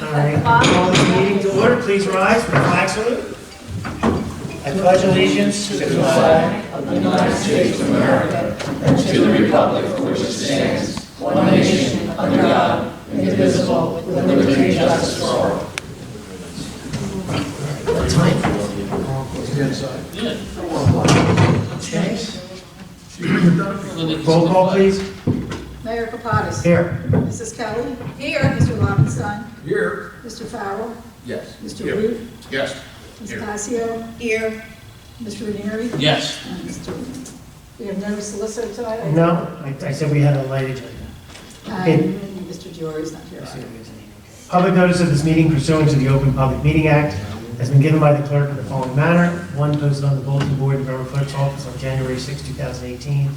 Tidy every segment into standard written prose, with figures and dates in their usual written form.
All right, call this meeting to order. Please rise for the flag salute. I pledge allegiance to the flag of the United States of America and to the republic for which it stands, one nation, under God, indivisible, with liberty and justice for all. What time? Okay. Roll call, please. Mayor Kapadas. Here. Mrs. Kelly. Here. Mr. Lobenstein. Here. Mr. Farrell. Yes. Mr. Root. Yes. Ms. Passio. Here. Mr. Ranieri. Yes. And Mr. Rubin. We have no solicitor tonight. No, I said we had a light agenda. And Mr. Diori is not here. Public notice of this meeting pursuant to the Open Public Meeting Act has been given by the clerk in the following manner. One, posted on the bulletin board in the Borough Clerk's office on January 6, 2018,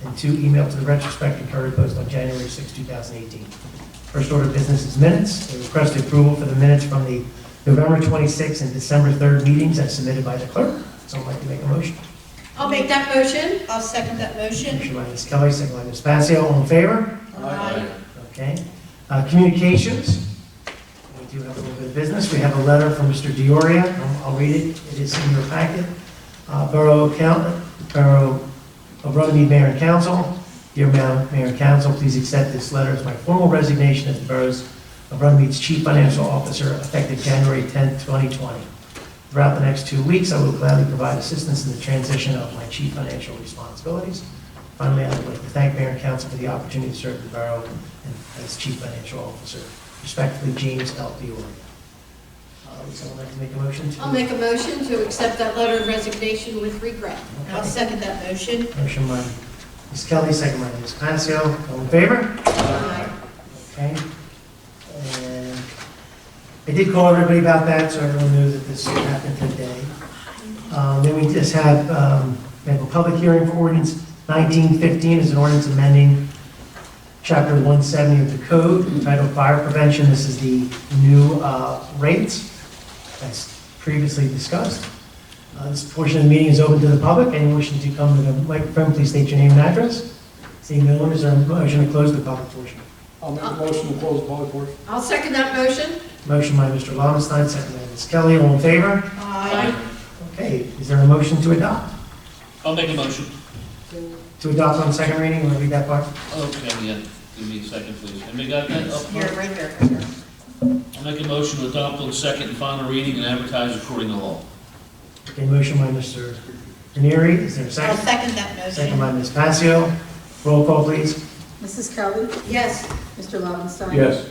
and two, emailed to the retrospective courier post on January 6, 2018. First order of business is minutes. They request approval for the minutes from the November 26th and December 3rd meetings as submitted by the clerk. Someone like to make a motion? I'll make that motion. I'll second that motion. Motion by Ms. Kelly, second by Ms. Passio. All in favor? Aye. Okay. Communications. We do have a little bit of business. We have a letter from Mr. Dioria. I'll read it. It is in your packet. Borough of Runnemede Mayor and Council. Dear Mayor and Council, please accept this letter as my formal resignation as the Borough's of Runnemede's Chief Financial Officer effective January 10, 2020. Throughout the next 2 weeks, I will gladly provide assistance in the transition of my chief financial responsibilities. Finally, I would like to thank Mayor and Council for the opportunity to serve the Borough as Chief Financial Officer. Respectfully, James L. Dioria. Would someone like to make a motion? I'll make a motion to accept that letter of resignation with regret. Okay. I'll second that motion. Motion by Ms. Kelly, second by Ms. Passio. All in favor? Aye. Okay. And I did call everybody about that, so everyone knew that this happened today. Then we just have, we have a public hearing for ordinance 1915 is an ordinance amending Chapter 170 of the code entitled Fire Prevention. This is the new rates as previously discussed. This portion of the meeting is open to the public. Anyone wishing to come to the microphone, please state your name and address. Seeing no one, is there a motion to close the public portion? I'll make a motion to close the public portion. I'll second that motion. Motion by Mr. Lobenstein, second by Ms. Kelly. All in favor? Aye. Okay, is there a motion to adopt? I'll make a motion. To adopt on second reading, want to read that part? Okay, yeah, give me a second, please. Have we got that up Here, front? right there. I'll make a motion to adopt on second and final reading and advertise according to law. Okay, motion by Mr. Ranieri, is there a I'll second? second that Second motion. by Ms. Passio. Roll call, please. Mrs. Kelly. Yes. Mr. Lobenstein. Yes.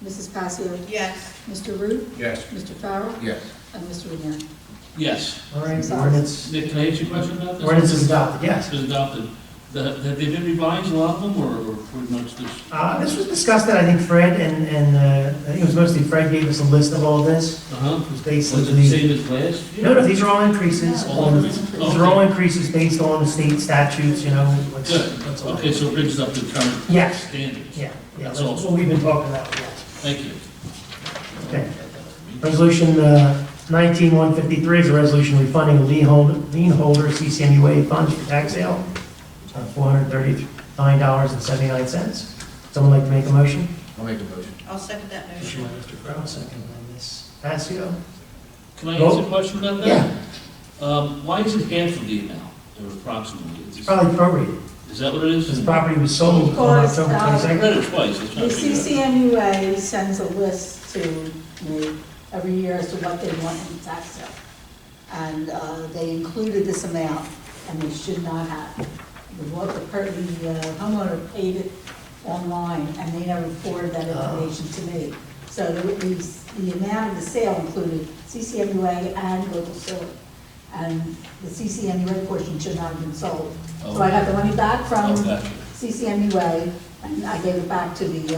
Mrs. Passio. Yes. Mr. Root. Yes. Mr. Farrell. Yes. And Mr. Ranieri. Yes. All right, the ordinance, Nick, can I ask you a question about this? ordinance is adopted, yes. It's been adopted. Have they been revised, a lot of them, or pretty much this? This was discussed at, I think, Fred, and I think it was mostly Fred gave us a list of all this. Uh-huh. It was Was it basically, the same as last year? no, these are all increases. All increases? These are all increases based on the state statutes, you know. Good. what's all- Okay, so it brings us up to current Yes. standards. Yeah, yeah, That's that's awesome. what we've been talking about, yes. Thank you. Okay. Resolution 19-153 is a resolution refunding a lien holder CCMUA funds for tax sale, $439.79. Someone like to make a motion? I'll make a motion. I'll second that Motion motion. by Mr. Farrell, second by Ms. Passio. Can I ask a question about that? Yeah, Why is it half of the amount, or approximately? it's probably prorated, Is that what it is? because the property was sold on Because, October I 22nd. read it twice. I was The trying to figure it out. CCMUA sends a list to me every year as to what they want in the tax sale. And they included this amount, and they should not have. The homeowner paid it online, and they never forwarded that information to me. So the amount of the sale included CCMUA and local sewer. And the CCMUA portion should not have been sold. So I got the money back from Oh, gotcha. CCMUA, and I gave it back to the lien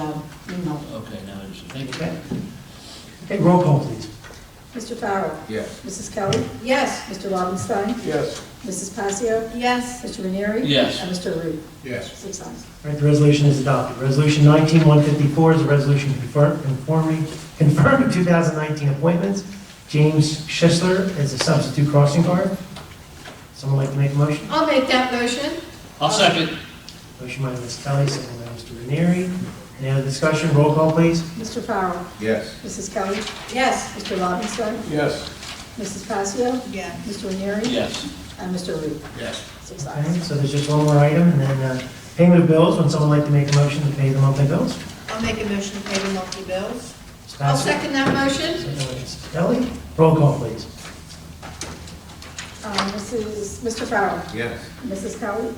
holder. Okay, now I understand. Thank you. Okay. Okay, roll call, please. Mr. Farrell. Yes. Mrs. Kelly. Yes. Mr. Lobenstein. Yes. Mrs. Passio. Yes. Mr. Ranieri. Yes. And Mr. Root. Yes. 6 ayes. All right, the resolution is adopted. Resolution 19-154 is a resolution confirming 2019 appointments. James Schisler is a substitute crossing guard. Someone like to make a motion? I'll make that motion. I'll second. Motion by Ms. Kelly, second by Mr. Ranieri. Any other discussion? Roll call, please. Mr. Farrell, Yes. Mrs. Kelly, Yes. Mr. Robinson, Yes. Mrs. Passio, Yes. Mr. Ranieri, Yes. and Mr. Reed. Yes. 6 Okay, ayes. so there's just one more item, and then payment of bills. Would someone like to make a motion to pay the monthly bills? I'll make a motion to pay the monthly bills. Ms. I'll Passiw? second that motion. Ms. Kelly? Roll call, please. Mr. Farrell, Yes. Mrs. Kelly,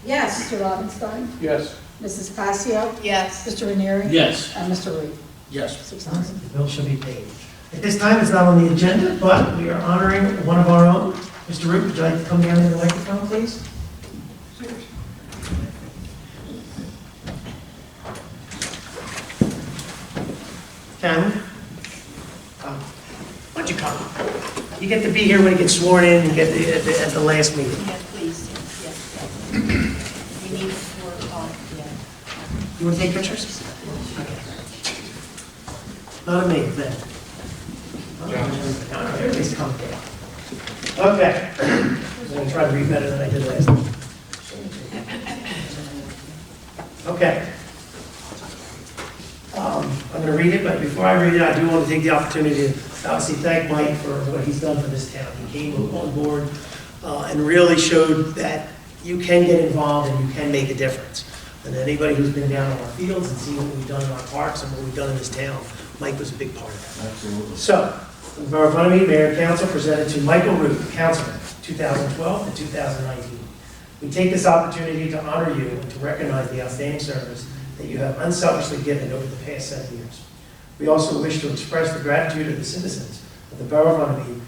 Yes. Mr. Robinson, Yes. Mrs. Passio, Yes. Mr. Ranieri, Yes. and Mr. Reed. Yes. 6 ayes. The bill shall be paid. At this time, it's not on the agenda, but we are honoring one of our own. Mr. Root, would you like to come down to the microphone, please? Cameron? Why don't you come? You get to be here when he gets sworn in and get at the last meeting. Yes, please. Yes. We need for, yeah. You want to take pictures? Okay. Not a me, then. No, everybody's coming down. Okay. I'm going to try to read better than I did last time. Okay. I'm going to read it, but before I read it, I do want to take the opportunity to obviously thank Mike for what he's done for this town. He came on board and really showed that you can get involved and you can make a difference. And anybody who's been down on our fields and seen what we've done in our parks and what we've done in this town, Mike was a big part of that. Absolutely. So, the Borough of Runnemede Mayor and Council presented to Michael Root, Councilman, 2012 to 2019. We take this opportunity to honor you and to recognize the outstanding service that you have unselfishly given over the past 7 years. We also wish to express the gratitude of the citizens of the Borough of Runnemede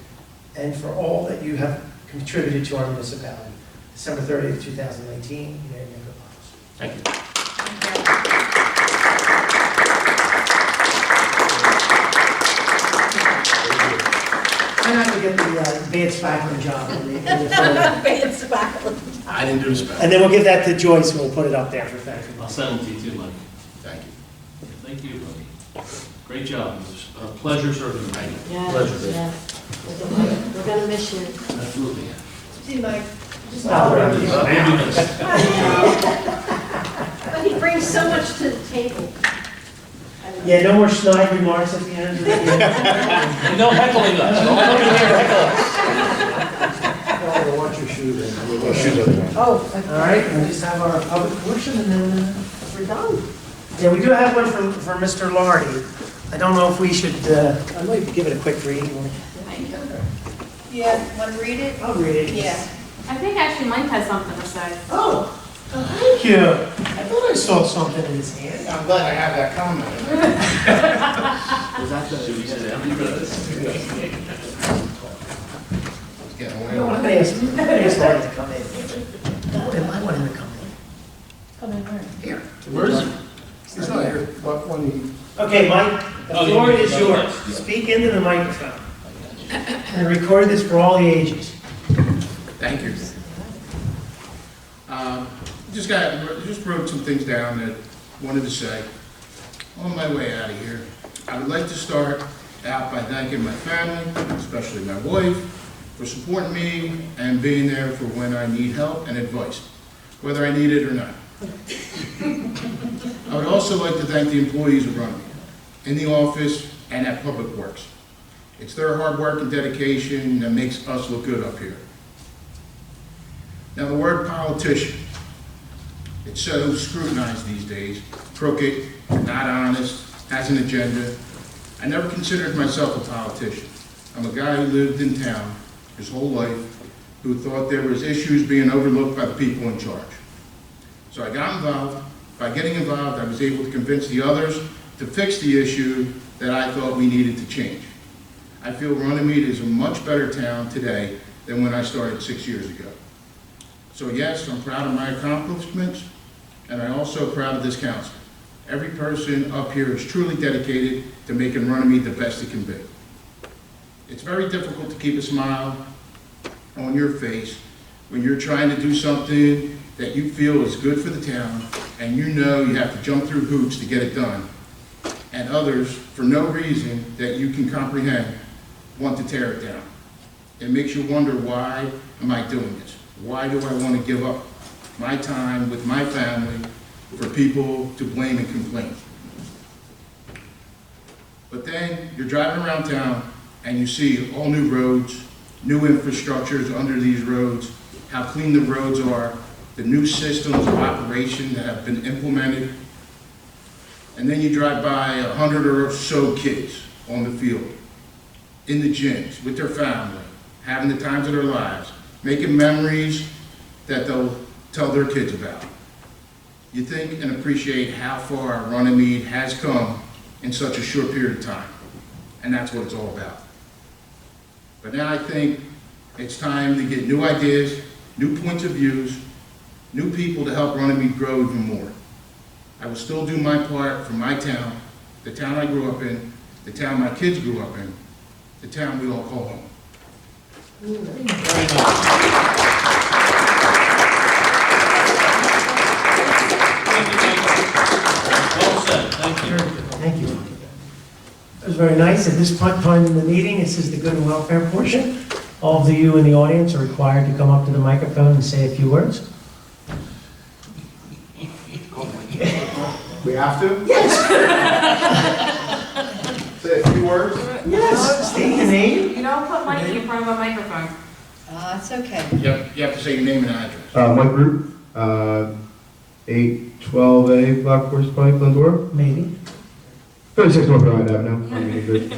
and for all that you have contributed to our municipality. December 30th, 2019, Mayor Nicholas. Thank you. Try not to get the advanced background job in the photo. It's back. I didn't do this. And then we'll give that to Joyce and we'll put it up there for thank you. I'll send them to you too, Mike. Thank you. Thank you. Great job. It was a pleasure serving you. Yes, Pleasure. yes. We're gonna miss you. Absolutely. See, Mike. Stop it. But he brings so much to the table. Yeah, no more snide remarks at the end of the meeting. And no heckling us. Don't come in here and heckle us. Watch your shoes. Shoes up. Oh, All right, we'll just have our public portion and then, we're done. yeah, we do have one for Mr. Lardy. I don't know if we should, I'd like to give it a quick reading. Yeah, want to read it? I'll read it. Yeah. I think actually Mike has something to say. Oh, thank you. I thought I saw something in his hand. I'm glad I have that comment. Should we sit down? It's getting way No, I'm over. gonna ask Lardy to come in. I want him to come in. Come in where? Here. Where is it? He's not here, but when he, Okay, Mike, the Oh, floor you- is yours. Speak into the microphone and record this for all the ages. Thank you. Just wrote some things down that I wanted to say. On my way out of here, I would like to start out by thanking my family, especially my wife, for supporting me and being there for when I need help and advice, whether I need it or not. I would also like to thank the employees of Runnemede, in the office and at Public Works. It's their hard work and dedication that makes us look good up here. Now, the word politician, it's so scrutinized these days, crooked, not honest, has an agenda. I never considered myself a politician. I'm a guy who lived in town his whole life, who thought there was issues being overlooked by the people in charge. So I got involved. By getting involved, I was able to convince the others to fix the issue that I thought we needed to change. I feel Runnemede is a much better town today than when I started 6 years ago. So yes, I'm proud of my accomplishments, and I'm also proud of this council. Every person up here is truly dedicated to making Runnemede the best it can be. It's very difficult to keep a smile on your face when you're trying to do something that you feel is good for the town, and you know you have to jump through hoops to get it done, and others, for no reason that you can comprehend, want to tear it down. It makes you wonder, why am I doing this? Why do I want to give up my time with my family for people to blame and complain? then you're driving around town and you see all new roads, new infrastructures under these roads, how clean the roads are, the new systems of operation that have been implemented. And then you drive by 100 or so kids on the field, in the gyms, with their family, having the times of their lives, making memories that they'll tell their kids about. You think and appreciate how far Runnemede has come in such a short period of time. And that's what it's all about. But now I think it's time to get new ideas, new points of views, new people to help Runnemede grow even more. I will still do my part for my town, the town I grew up in, the town my kids grew up in, the town we all call home. Very nice. Well said, thank you. Thank you. It was very nice. At this point in the meeting, this is the good and welfare portion. All of you in the audience are required to come up to the microphone and say a few words. We have to? Yes. Say a few words? Yes. State your name. You don't put Mikey in front of a microphone. It's okay. You have to say your name and address. Mike Root, 812A Black Horse Pike, Glendora. Maybe. 36 North Carolina Avenue. I'm New Jersey.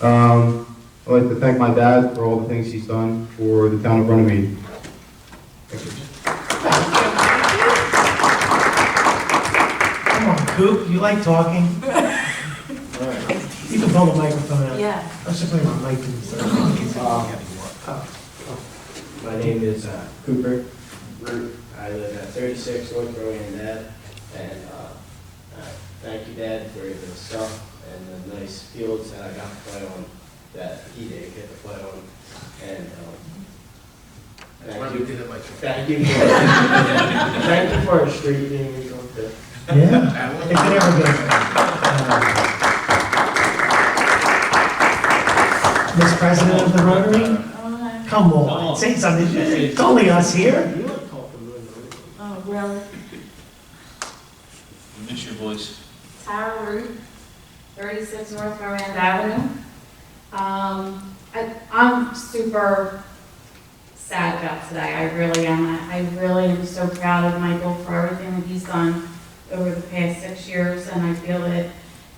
I'd like to thank my dad for all the things he's done for the town of Runnemede. Thank you. Come on, Coop. You like talking? You can pull the microphone out. Yeah. I'm just putting my mic in. My name is Cooper Root. I live at 36 North Carolina Ave, and thank you, Dad, for the stuff and the nice fields that I got to play on that he didn't get to play on. And thank you. Did it like Thank you for thank you for our street being rebuilt. Yeah. It could ever get. Miss President of the Rotary? Come on, say something. It's only us here. You want to call from Moon? Oh, really? Miss your voice. Tara Root, 36 North Carolina Avenue. I'm super sad about today. I really am. I really am so proud of Michael for everything that he's done over the past 6 years, and I feel that,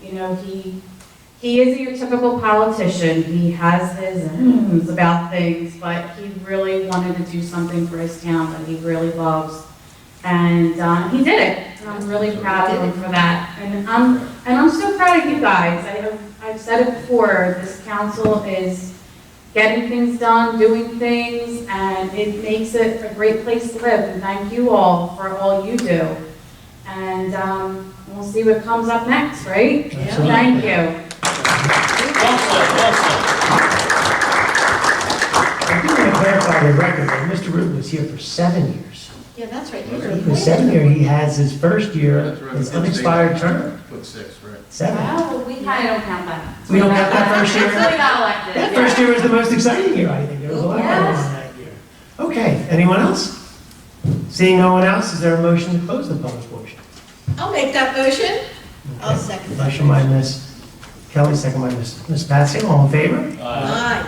you know, he is your typical politician. He has his about things, but he really wanted to do something for his town that he really loves. And he did it. And I'm really proud of him for that. And I'm so proud of you guys. I've said it before, this council is getting things done, doing things, and it makes it a great place to live. And thank you all for all you do. And we'll see what comes up next, right? Yeah. Thank you. Well said, well said. I do want to clarify the record that Mr. Root was here for 7 years. Yeah, that's right. For 7 years, he has his first year, That's right. his unexpired term. Put 6, right? 7. Well, I don't count that. We don't count that first year? Until we got elected. That first year was the most exciting year, I think. There was a lot going on that year. Okay, anyone else? Seeing no one else, is there a motion to close the public portion? I'll make that motion. I'll Okay. second that. Motion by Ms. Kelly, second by Ms. Patsy, all in favor? Aye.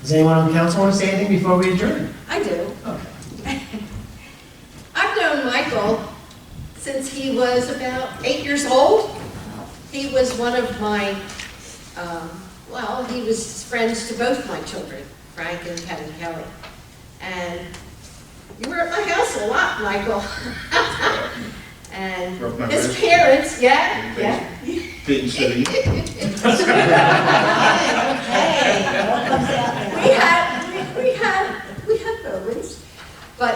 Does anyone on council want to say anything before we adjourn? I do. Okay. I've known Michael since he was about 8 years old. He was one of my, he was friends to both my children, Frank and Kevin Kelly. And you were at my house a lot, Michael. And Broke my his wrist. parents, yeah. Didn't city. We had moments, but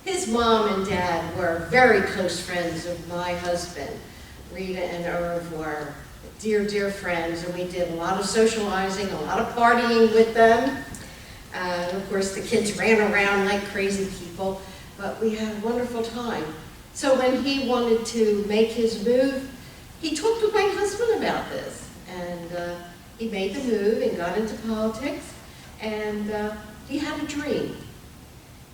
his mom and dad were very close friends of my husband. Rita and Irv were dear, dear friends, and we did a lot of socializing, a lot of partying with them. Of course, the kids ran around like crazy people, but we had a wonderful time. So when he wanted to make his move, he talked with my husband about this, and he made the move and got into politics, and he had a dream.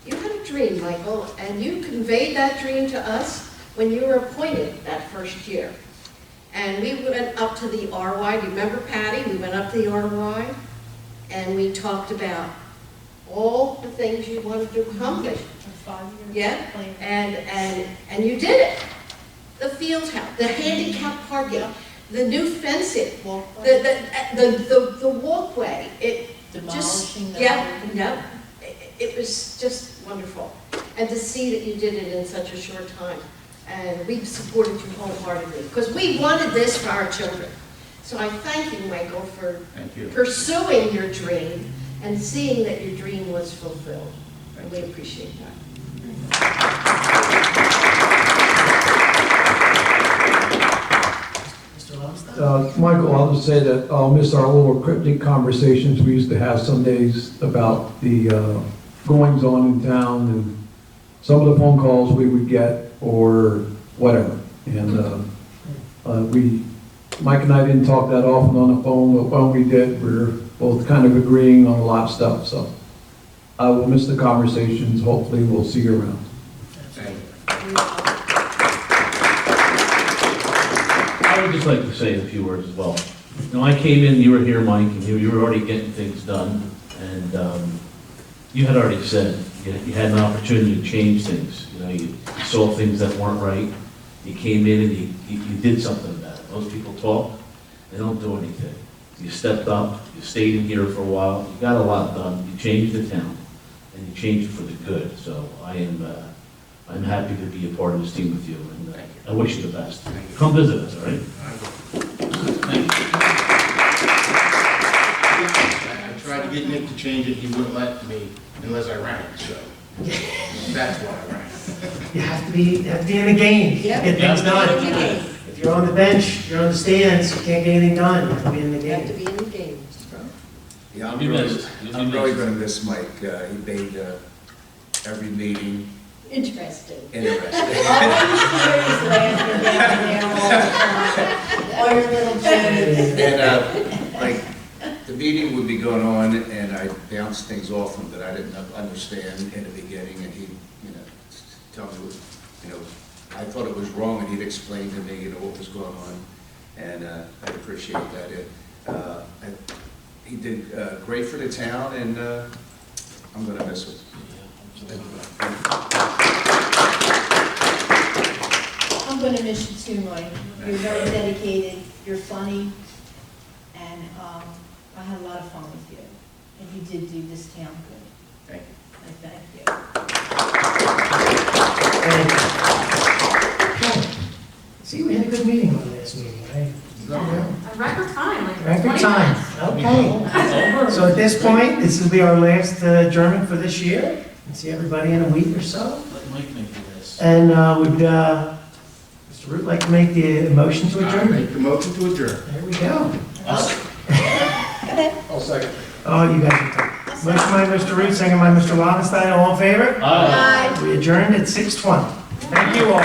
You had a dream, Michael, and you conveyed that dream to us when you were appointed that first year. And we went up to the RY, do you remember Patty? We went up to the RY and we talked about all the things you wanted to accomplish. Yeah, and you did it. The field house, the handicap parking, the new fencing, the walkway, it just, Demolishing the. yeah, it was just wonderful. And to see that you did it in such a short time. And we supported you wholeheartedly, because we wanted this for our children. So I thank you, Michael, for Thank you. pursuing your dream and seeing that your dream was fulfilled. And we appreciate that. Mr. Lowenstein? Michael, I'll just say that I'll miss our little cryptic conversations we used to have some days about the goings-on in town and some of the phone calls we would get or whatever. And Mike and I didn't talk that often on the phone, but when we did, we were both kind of agreeing on a lot of stuff. So I will miss the conversations. Hopefully we'll see you around. Thank you. I would just like to say a few words as well. You know, I came in, you were here, Mike, and you were already getting things done, and you had already said you had an opportunity to change things. You know, you saw things that weren't right. You came in and you did something about it. Most people talk, they don't do anything. You stepped up, you stayed in here for a while, you got a lot done, you changed the town, and you changed it for the good. So I'm happy to be a part of this team with you, and I wish you the best. Come visit us, all right? Thank you. I tried to get Nick to change it, he wouldn't let me unless I ran, so that's why I ran. You have to be in the game, to Yeah. get things done. In the game. If you're on the bench, you're on the stands, you can't get anything done, you have to be in the You have to game. be in the game. Yeah, You missed. I'm really gonna miss Mike. He made every meeting Interesting. interesting. All your little jokes. And, like, the meeting would be going on, and I bounced things off him that I didn't understand in the beginning, and he'd, tell me, I thought it was wrong, and he'd explain to me, what was going on, and I appreciate that. He did great for the town, and I'm gonna miss him. I'm gonna miss you too, Mike. You're very dedicated, you're funny, and I had a lot of fun with you. And you did do this town good. Thank you. I thank you. See, we had a good meeting on the last meeting, right? A record time, like Record 20 time, minutes. okay. So at this point, this will be our last adjournment for this year. And see everybody in a week or so. Let Mike make this. And would Mr. Root like to make the motion to I adjourn? make the motion to adjourn. There we go. I'll second. Oh, you guys are tough. Motion by Mr. Root, second by Mr. Lowenstein, all in favor? Aye. We adjourned at 6:20. Thank you all.